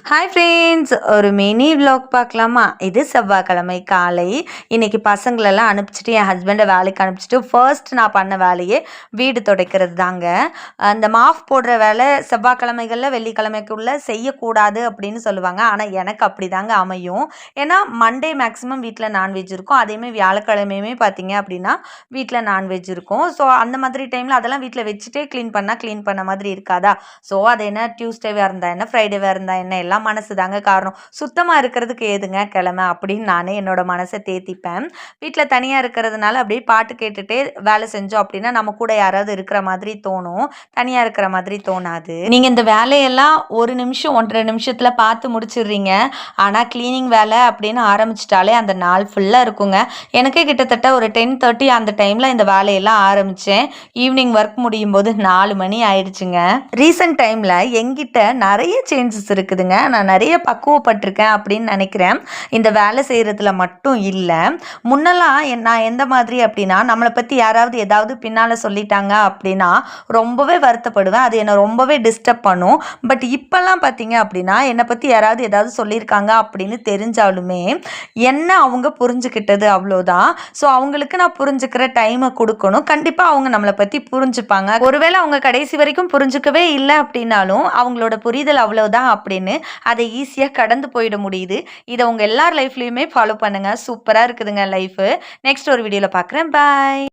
Hi friends, ஒரு mini vlog பார்க்கலாமா? இது செவ்வாய்க்கிழமை காலை. இன்னைக்கு பசங்களெல்லாம் அனுப்பிச்சிட்டு என் ஹஸ்பண்டை வேலைக்கு அனுப்பிச்சிட்டு ஃபர்ஸ்ட் நான் பண்ண வேலையே வீடு துடைக்கிறது தாங்க. அந்த மாஃப் போடுற வேலை செவ்வாய்க்கிழமைகளில் வெள்ளிக்கிழமைக்குள்ளே செய்யக்கூடாது அப்படின்னு சொல்லுவாங்க. ஆனால் எனக்கு அப்படி தாங்க அமையும். ஏன்னா மண்டே மேக்ஸிமம் வீட்டில் நான்வெஜ் இருக்கும். அதேமாதிரி வியாழக்கிழமையுமே பார்த்தீங்க அப்படின்னா வீட்டில் நான்வெஜ் இருக்கும். ஸோ அந்த மாதிரி டைமில் அதெல்லாம் வீட்டில் வச்சுட்டே க்ளீன் பண்ண மாதிரி இருக்காதா? ஸோ அது என்ன டியூஸ்டேவாக இருந்தால் என்ன, ஃப்ரைடேவாக இருந்தால் என்ன, எல்லாம் மனசு தாங்க காரணம். சுத்தமாக இருக்கிறதுக்கு ஏதுங்க கிழமை அப்படின்னு நானே என்னோட மனசை தேத்திப்பேன். வீட்டில் தனியாக இருக்கிறதுனால அப்படியே பாட்டு கேட்டுகிட்டே வேலை செஞ்சோம் அப்படின்னா நம்ம கூட யாராவது இருக்கிற மாதிரி தோணும், தனியாக இருக்கிற மாதிரி தோணாது. நீங்கள் இந்த வேலையெல்லாம் 1 நிமிஷம் 1.5 நிமிஷத்தில் பார்த்து முடிச்சிடுறீங்க. ஆனால் க்ளீனிங் வேலை அப்படின்னு ஆரம்பிச்சிட்டாலே அந்த நாள் ஃபுல்லாக இருக்குங்க. எனக்கே கிட்டத்தட்ட ஒரு 10:30 அந்த டைமில் இந்த வேலையெல்லாம் ஆரம்பித்தேன். ஈவினிங் ஒர்க் முடியும் போது 4 மணி ஆயிடுச்சுங்க. ரீசெண்ட் டைமில் எங்கிட்ட நிறைய சேஞ்சஸ் இருக்குதுங்க. நான் நிறைய பக்குவப்பட்டிருக்கேன் அப்படின்னு நினைக்கிறேன். இந்த வேலை செய்கிறதுல மட்டும் இல்லை. முன்னெல்லாம் நான் எந்த மாதிரி அப்படின்னா, நம்மளை பற்றி யாராவது ஏதாவது பின்னால் சொல்லிட்டாங்க அப்படின்னா ரொம்பவே வருத்தப்படுவேன். அது என்னை ரொம்பவே டிஸ்டர்ப் பண்ணும். பட் இப்போல்லாம் பார்த்தீங்க அப்படின்னா என்னை பற்றி யாராவது ஏதாவது சொல்லியிருக்காங்க அப்படின்னு தெரிஞ்சாலுமே என்ன அவங்க புரிஞ்சுக்கிட்டது அவ்வளோதான். ஸோ அவங்களுக்கு நான் புரிஞ்சுக்கிற டைமை கொடுக்கணும். கண்டிப்பாக அவங்க நம்மளை பற்றி புரிஞ்சுப்பாங்க. ஒருவேளை அவங்க கடைசி வரைக்கும் புரிஞ்சுக்கவே இல்லை அப்படின்னாலும் அவங்களோட புரிதல் அவ்வளோதான் அப்படின்னு அதை ஈஸியாக கடந்து போயிட முடியுது. இதை உங்கள் எல்லார் லைஃப்லையுமே ஃபாலோ பண்ணுங்கள். சூப்பராக இருக்குதுங்க லைஃபு. நெக்ஸ்ட் ஒரு வீடியோவில் பார்க்குறேன். பாய்.